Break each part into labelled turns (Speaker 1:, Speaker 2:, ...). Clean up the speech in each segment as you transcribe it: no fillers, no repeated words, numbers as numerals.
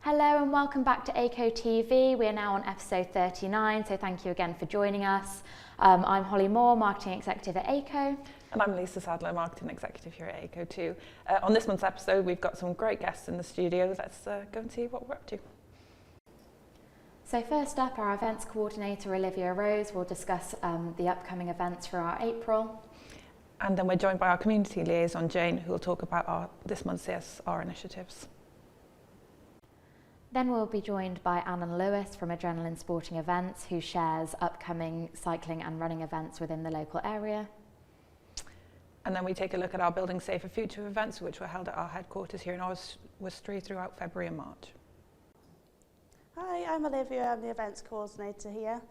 Speaker 1: Hello and welcome back to ACO TV. We are now on episode 39, so thank you again for joining us. I'm Holly Moore, Marketing Executive at ACO.
Speaker 2: And I'm Lisa Sadler, Marketing Executive here at ACO too. On this month's episode, we've got some great guests in the studio. Let's go and see what we're up to.
Speaker 1: So first up, our events coordinator, Olivia Rose, will discuss the upcoming events for our April.
Speaker 2: And then we're joined by our community liaison, Jane, who will talk about this month's CSR initiatives.
Speaker 1: Then we'll be joined by Alan Lewis from Adrenaline Sporting Events, who shares upcoming cycling and running events within the local area.
Speaker 2: And then we take a look at our Building Safer Future events, which were held at our headquarters here in Oswestry throughout February and March.
Speaker 3: Hi, I'm Olivia, I'm the events coordinator here.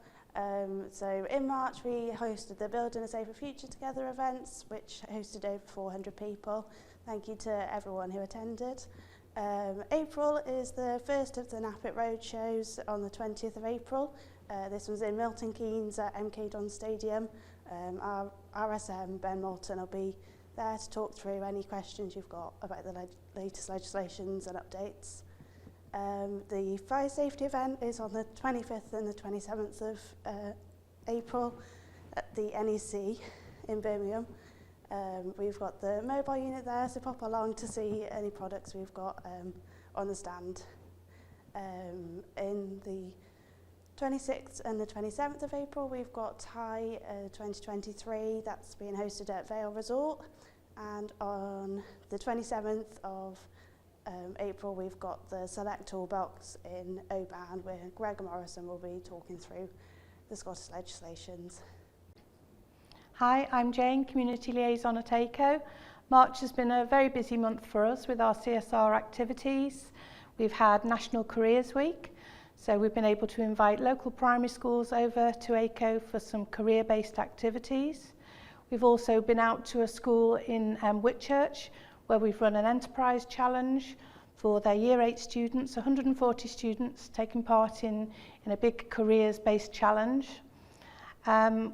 Speaker 3: So in March we hosted the Building a Safer Future Together events, which hosted over 400 people. Thank you to everyone who attended. April is the first of the Nappet Road shows on the 20th of April. This was in Milton Keynes at MK Don Stadium. Our RSM, Ben Moulton, will be there to talk through any questions you've got about the latest legislations and updates. The fire safety event is on the 25th and the 27th of April at the NEC in Birmingham. We've got the mobile unit there, so pop along to see any products we've got on the stand. In the 26th and the 27th of April, we've got TIE 2023, that's being hosted at Vale Resort. And on the 27th of April, we've got the Select Toolbox in Oban, where Greg Morrison will be talking through the Scottish legislations.
Speaker 4: Hi, I'm Jane, Community Liaison at ACO. March has been a very busy month for us with our CSR activities. We've had National Careers Week, so we've been able to invite local primary schools over to ACO for some career-based activities. We've also been out to a school in Whitchurch where we've run an enterprise challenge for their Year 8 students, 140 students taking part in a big careers-based challenge.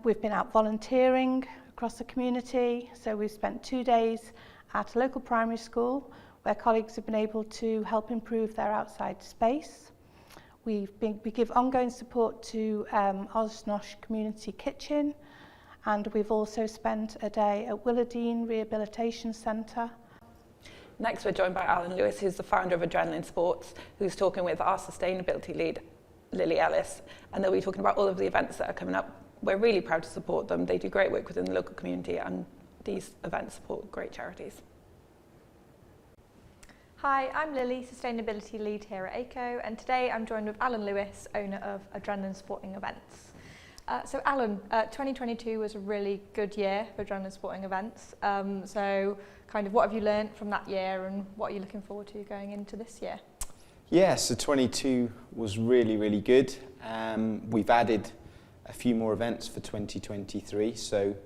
Speaker 4: We've been out volunteering across the community, so we've spent 2 days at a local primary school where colleagues have been able to help improve their outside space. We give ongoing support to Osnosh Community Kitchen, and we've also spent a day at Willardine Rehabilitation Centre.
Speaker 2: Next, we're joined by Alan Lewis, who's the founder of Adrenaline Sports, who's talking with our sustainability lead, Lily Ellis, and they'll be talking about all of the events that are coming up. We're really proud to support them. They do great work within the local community, and these events support great charities.
Speaker 5: Hi, I'm Lily, Sustainability Lead here at ACO, and today I'm joined with Alan Lewis, owner of Adrenaline Sporting Events. So Alan, 2022 was a really good year for Adrenaline Sporting Events. So kind of what have you learned from that year, and what are you looking forward to going into this year?
Speaker 6: Yeah, so 22 was really, really good. We've added a few more events for 2023, so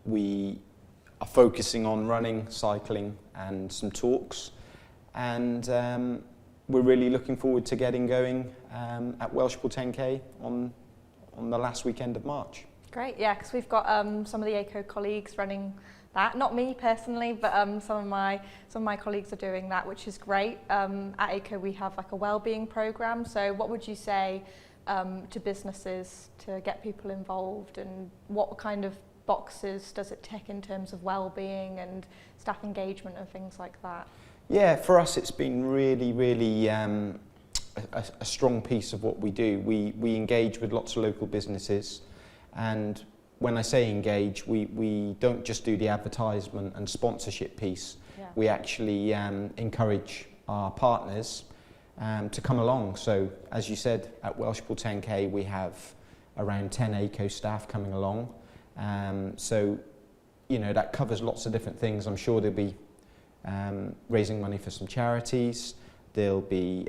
Speaker 6: we are focusing on running, cycling and some talks, and we're really looking forward to getting going at Welshpool 10K on the last weekend of March.
Speaker 5: Great, yeah, because we've got some of the ACO colleagues running that, not me personally, but some of my colleagues are doing that, which is great. At ACO we have like a wellbeing programme, so what would you say to businesses to get people involved, and what kind of boxes does it tick in terms of well-being and staff engagement and things like that?
Speaker 6: Yeah, for us it's been really a strong piece of what we do. We engage with lots of local businesses, and when I say engage, we don't just do the advertisement and sponsorship piece. Yeah. We actually encourage our partners to come along. So as you said, at Welshpool 10K we have around 10 ACO staff coming along. So you know, that covers lots of different things. I'm sure they'll be raising money for some charities. They'll be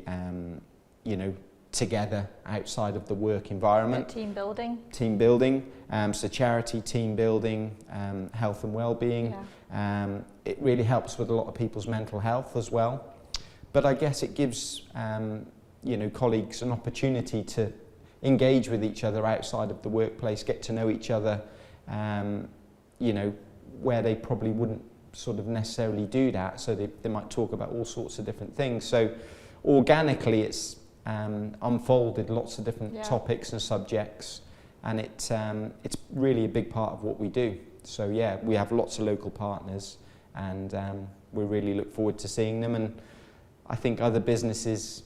Speaker 6: you know, together outside of the work environment.
Speaker 5: Team building.
Speaker 6: Team building, so charity, team building, health and well-being. Yeah. It really helps with a lot of people's mental health as well. But I guess it gives you know, colleagues an opportunity to engage with each other outside of the workplace, get to know each other, you know, where they probably wouldn't sort of necessarily do that. So they might talk about all sorts of different things. So organically it's unfolded lots of different
Speaker 5: Yeah.
Speaker 6: topics and subjects, and it's really a big part of what we do. So yeah, we have lots of local partners, and we really look forward to seeing them, and I think other businesses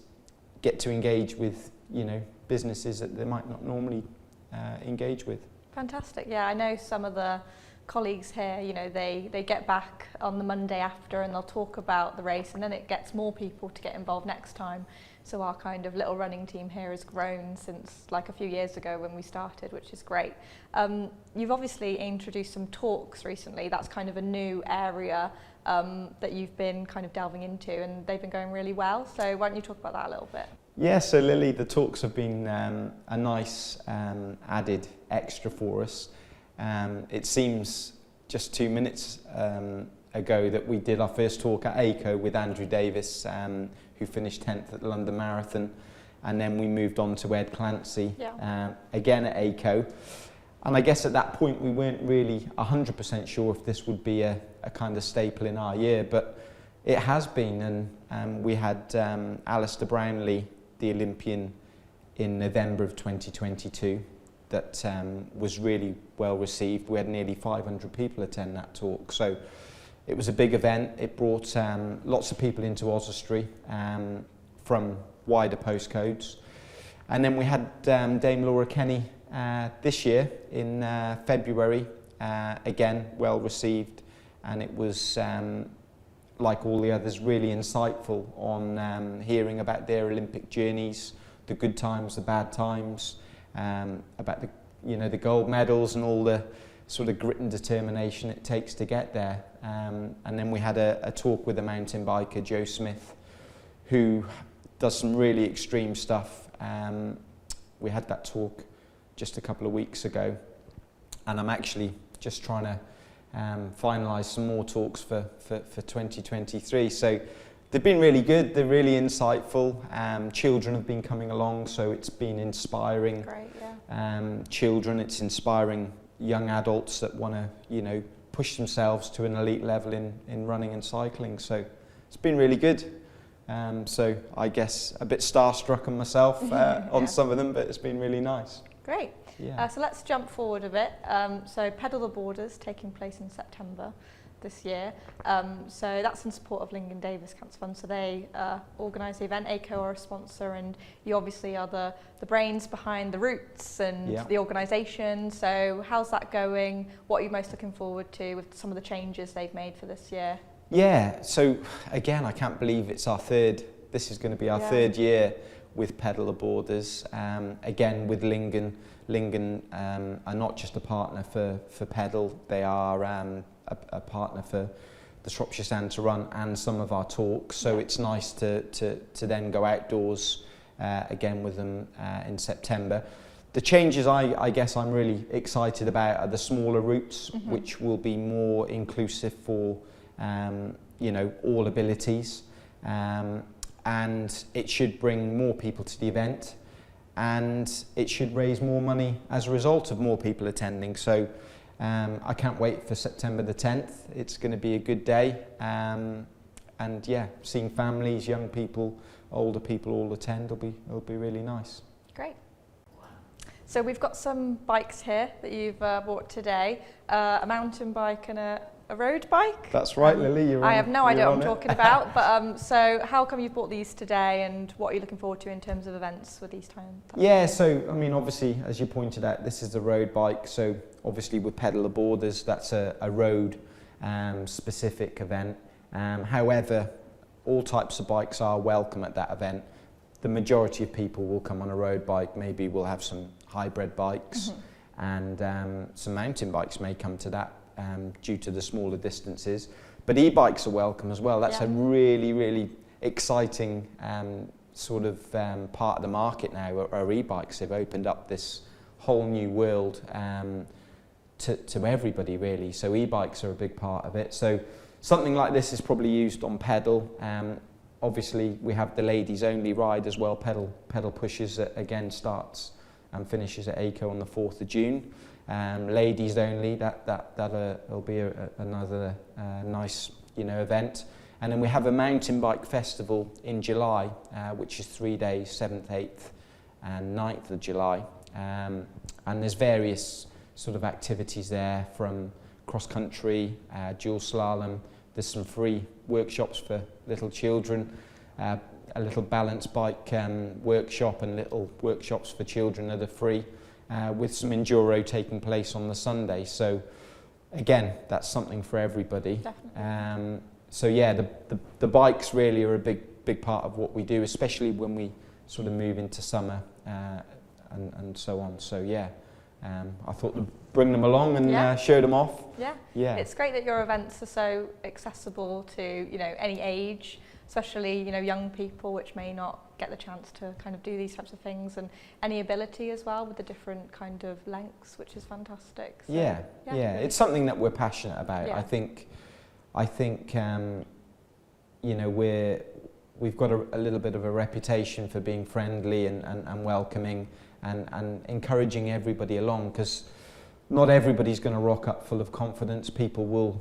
Speaker 6: get to engage with, you know, businesses that they might not normally engage with.
Speaker 5: Fantastic. Yeah, I know some of the colleagues here, you know, they get back on the Monday after and they'll talk about the race, and then it gets more people to get involved next time. So our kind of little running team here has grown since like a few years ago when we started, which is great. You've obviously introduced some talks recently. That's kind of a new area that you've been kind of delving into, and they've been going really well. So why don't you talk about that a little bit?
Speaker 6: Yeah, so Lily, the talks have been a nice added extra for us. It seems just 2 minutes ago that we did our first talk at ACO with Andrew Davis, who finished 10th at the London Marathon, and then we moved on to Ed Clancy, again at ACO. And I guess at that point we weren't really 100% sure if this would be a kind of staple in our year, but it has been, and we had Alistair Brownlee, the Olympian, in November of 2022, that was really well received. We had nearly 500 people attend that talk, so it was a big event. It brought lots of people into Oswestry from wider postcodes. And then we had Dame Laura Kenny this year in February, again well received, and it was like all the others, really insightful on hearing about their Olympic journeys, the good times, the bad times, about the, you know, the gold medals and all the sort of grit and determination it takes to get there. And then we had a talk with a mountain biker, Joe Smith, who does some really extreme stuff. We had that talk just a couple of weeks ago, and I'm actually just trying to finalise some more talks for 2023. So they've been really good, they're really insightful. Children have been coming along, so it's been inspiring.
Speaker 5: Great, yeah.
Speaker 6: Children, it's inspiring young adults that want to, you know, push themselves to an elite level in running and cycling. So it's been really good. So I guess a bit starstruck on myself on some of them, but it's been really nice.
Speaker 5: Great.
Speaker 6: Yeah.
Speaker 5: So let's jump forward a bit. So Pedal the Borders taking place in September this year. So that's in support of Lincoln Davis Cancer Fund. So they organise the event. ACO are a sponsor, and you obviously are the brains behind the routes and the organisation. So how's that going? What are you most looking forward to with some of the changes they've made for this year? Yeah,
Speaker 6: so again, I can't believe it's this is going to be our third year with Pedal the Borders. Again, with Lincoln. Lincoln are not just a partner for Pedal, they are a partner for the Shropshire Stand to Run and some of our talks. So it's nice to then go outdoors again with them in September. The changes I guess I'm really excited about are the smaller routes, which will be more inclusive for you know, all abilities, and it should bring more people to the event, and it should raise more money as a result of more people attending. So I can't wait for September the 10th. It's going to be a good day, and yeah, seeing families, young people, older people all attend it'll be really nice.
Speaker 5: Great. So we've got some bikes here that you've bought today, a mountain bike and a road bike.
Speaker 6: That's right, Lily.
Speaker 5: I have no idea what I'm talking about, but so how come you've bought these today, and what are you looking forward to in terms of events with these times?
Speaker 6: Yeah, so I mean, obviously, as you pointed out, this is the road bike. So obviously, with Pedal the Borders, that's a road specific event. However, all types of bikes are welcome at that event. The majority of people will come on a road bike. Maybe we'll have some hybrid bikes, and some mountain bikes may come to that. Due to the smaller distances, but e-bikes are welcome as well. That's a really exciting sort of part of the market now. Our e-bikes have opened up this whole new world to everybody really. So e-bikes are a big part of it. So something like this is probably used on pedal. Obviously we have the ladies only ride as well. Pedal pushes again starts and finishes at ACO on the 4th of June. Ladies only, that'll be another nice, you know, event. And then we have a mountain bike festival in July, which is 3 days, 7th, 8th and 9th of July. And there's various sort of activities there, from cross country, dual slalom. There's some free workshops for little children, a little balance bike workshop and little workshops for children that are free, with some enduro taking place on the Sunday. So again, that's something for everybody.
Speaker 5: Definitely.
Speaker 6: So yeah, the bikes really are a big part of what we do, especially when we sort of move into summer and so on. So yeah, I thought to bring them along and show them off.
Speaker 5: Yeah, it's great that your events are so accessible to any age, especially young people which may not get the chance to kind of do these types of things, and any ability as well with the different kind of lengths, which is fantastic. So,
Speaker 6: yeah,
Speaker 5: really
Speaker 6: it's something that we're passionate about.
Speaker 5: Yeah.
Speaker 6: I think we've got a little bit of a reputation for being friendly and welcoming and encouraging everybody along, because not everybody's going to rock up full of confidence. People will,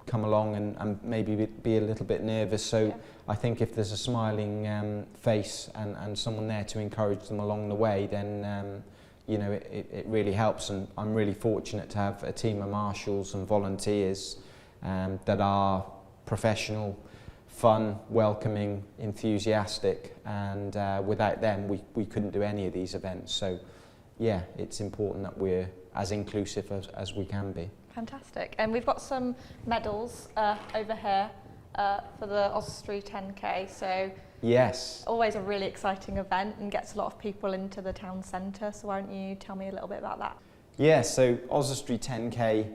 Speaker 6: come along and maybe be a little bit nervous. So I think if there's a smiling face and someone there to encourage them along the way, then it really helps. And I'm really fortunate to have a team of marshals and volunteers that are professional, fun, welcoming, enthusiastic, and without them we couldn't do any of these events. So yeah, it's important that we're as inclusive as we can be.
Speaker 5: Fantastic. And we've got some medals over here for the Oswestry 10K. So
Speaker 6: yes,
Speaker 5: always a really exciting event and gets a lot of people into the town centre. So why don't you tell me a little bit about that?
Speaker 6: Yeah, so Oswestry 10K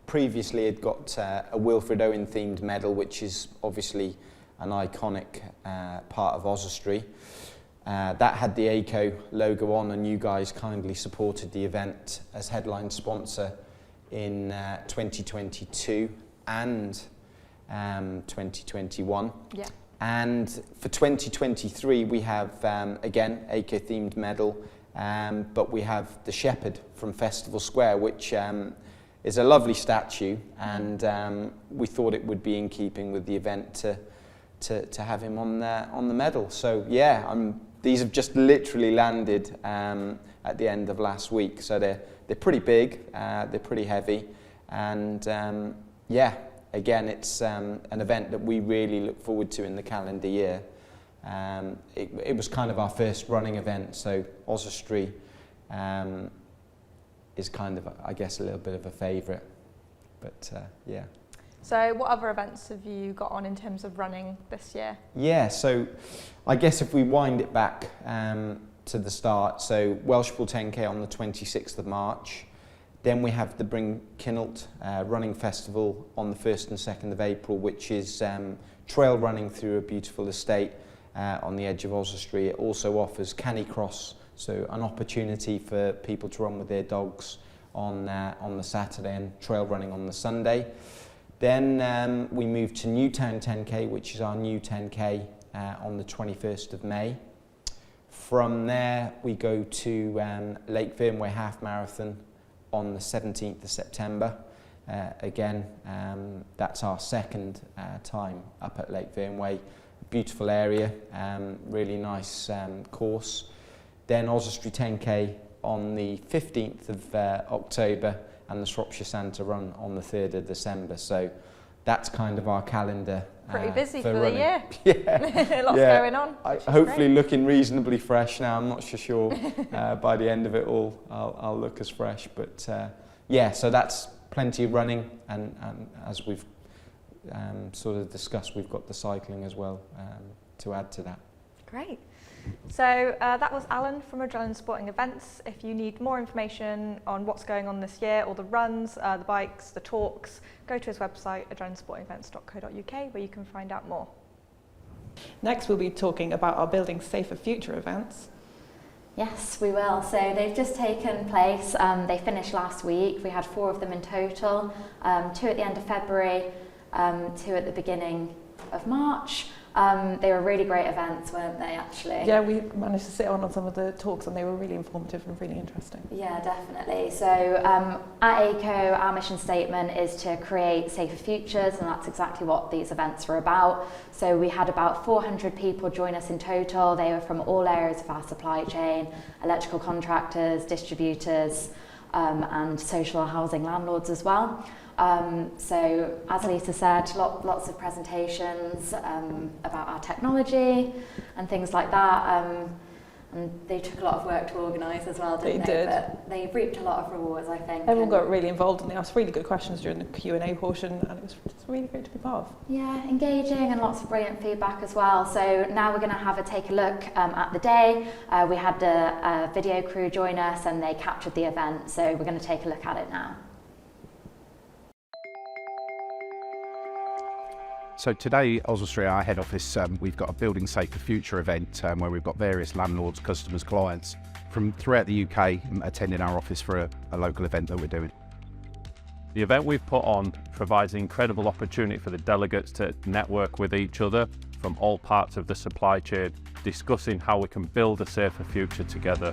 Speaker 6: previously had got a Wilfred Owen themed medal, which is obviously an iconic part of Oswestry. That had the ACO logo on, and you guys kindly supported the event as headline sponsor in 2022 and 2021.
Speaker 5: Yeah.
Speaker 6: And for 2023 we have again ACO themed medal, but we have the Shepherd from Festival Square, which is a lovely statue, and we thought it would be in keeping with the event to have him on the medal. So yeah, these have just literally landed at the end of last week. So they're pretty big, they're pretty heavy, and yeah, again, it's an event that we really look forward to in the calendar year. It was kind of our first running event, so Oswestry is kind of, I guess, a little bit of a favourite, but yeah.
Speaker 5: So what other events have you got on in terms of running this year? Yeah,
Speaker 6: so I guess if we wind it back to the start, so Welshpool 10K on the 26th of March, then we have the Bryn Kinalt Running Festival on the 1st and 2nd of April, which is trail running through a beautiful estate on the edge of Oswestry. It also offers Canicross, so an opportunity for people to run with their dogs on the Saturday, and trail running on the Sunday. Then we move to Newtown 10K, which is our new 10K on the 21st of May. From there we go to Lake Vyrnwy Half Marathon on the 17th of September. Again, that's our second time up at Lake Vyrnwy. Beautiful area, really nice course. Then Oswestry 10K on the 15th of October, and the Shropshire Santa Run on the 3rd of December. So that's kind of our calendar.
Speaker 5: Pretty busy for
Speaker 6: running.
Speaker 5: the year.
Speaker 6: Yeah.
Speaker 5: Lots going on.
Speaker 6: Hopefully looking reasonably fresh now. I'm not sure by the end of it all I'll look as fresh. But yeah, so that's plenty of running, and as we've sort of discussed, we've got the cycling as well to add to that.
Speaker 5: Great. So that was Alan from Adrenaline Sporting Events. If you need more information on what's going on this year, all the runs, the bikes, the talks, go to his website, adrenalinsportingevents.co.uk, where you can find out more.
Speaker 2: Next, we'll be talking about our Building Safer Future events.
Speaker 1: Yes, we will. So they've just taken place. They finished last week. We had 4 of them in total, 2 at the end of February, 2 at the beginning of March. They were really great events, weren't they, actually?
Speaker 2: Yeah, we managed to sit on some of the talks and they were really informative and really interesting.
Speaker 1: Yeah, definitely. So at ACO, our mission statement is to create safer futures, and that's exactly what these events were about. So we had about 400 people join us in total. They were from all areas of our supply chain, electrical contractors, distributors, and social housing landlords as well. So as Lisa said, lots of presentations about our technology and things like that. And they took a lot of work to organise as well, didn't they?
Speaker 2: They did.
Speaker 1: But they reaped a lot of rewards, I think.
Speaker 2: Everyone got really involved and they asked really good questions during the Q&A portion, and it was just really great to be part of.
Speaker 1: Yeah, engaging and lots of brilliant feedback as well. So now we're going to take a look at the day. We had a video crew join us and they captured the event. So we're going to take a look at it now.
Speaker 7: So today, Oswestry, our head office, we've got a Building Safer Future event where we've got various landlords, customers, clients from throughout the UK attending our office for a local event that we're doing.
Speaker 8: The event we've put on provides an incredible opportunity for the delegates to network with each other from all parts of the supply chain, discussing how we can build a safer future together.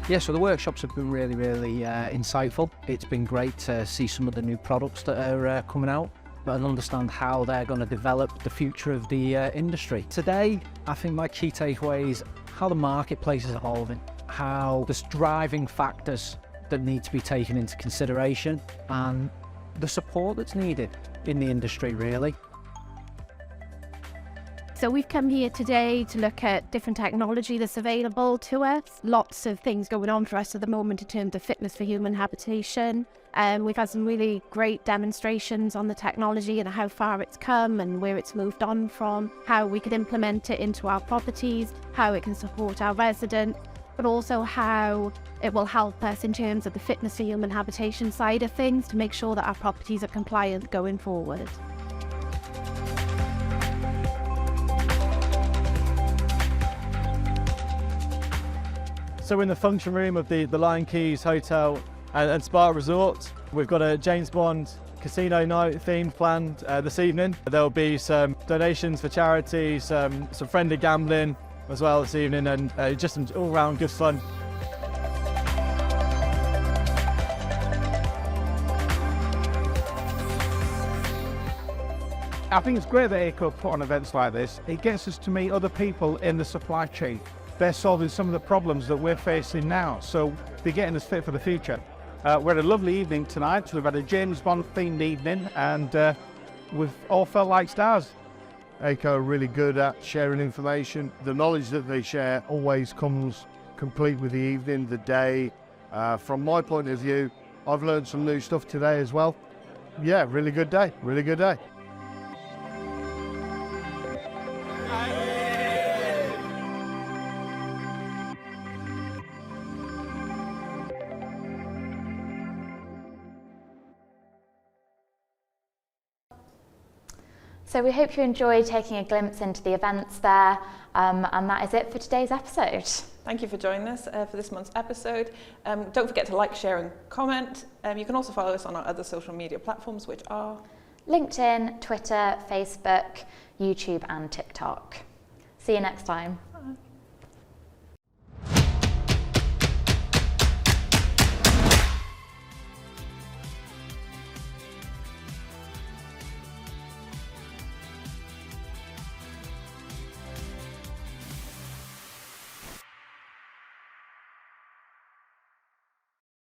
Speaker 9: Yeah, so the workshops have been really insightful. It's been great to see some of the new products that are coming out and understand how they're going to develop the future of the industry. Today, I think my key takeaway is how the marketplace is evolving, how there's driving factors that need to be taken into consideration, and the support that's needed in the industry, really.
Speaker 10: So we've come here today to look at different technology that's available to us. Lots of things going on for us at the moment in terms of fitness for human habitation. We've had some really great demonstrations on the technology and how far it's come and where it's moved on from, how we could implement it into our properties, how it can support our residents, but also how it will help us in terms of the fitness for human habitation side of things to make sure that our properties are compliant going forward.
Speaker 11: So we're in the function room of the Lion Keys Hotel and Spa Resort. We've got a James Bond casino night theme planned this evening. There'll be some donations for charity, some friendly gambling as well this evening, and just some all-round good fun.
Speaker 12: I think it's great that ACO put on events like this. It gets us to meet other people in the supply chain. They're solving some of the problems that we're facing now, so they're getting us fit for the future. We had a lovely evening tonight. We've had a James Bond themed evening, and we've all felt like stars.
Speaker 13: ACO are really good at sharing information. The knowledge that they share always comes complete with the evening, the day. From my point of view, I've learned some new stuff today as well. Yeah, really good day, really good day.
Speaker 1: So we hope you enjoyed taking a glimpse into the events there, and that is it for today's episode.
Speaker 2: Thank you for joining us for this month's episode. Don't forget to like, share and comment. You can also follow us on our other social media platforms, which are
Speaker 1: LinkedIn, Twitter, Facebook, YouTube and TikTok. See you next time.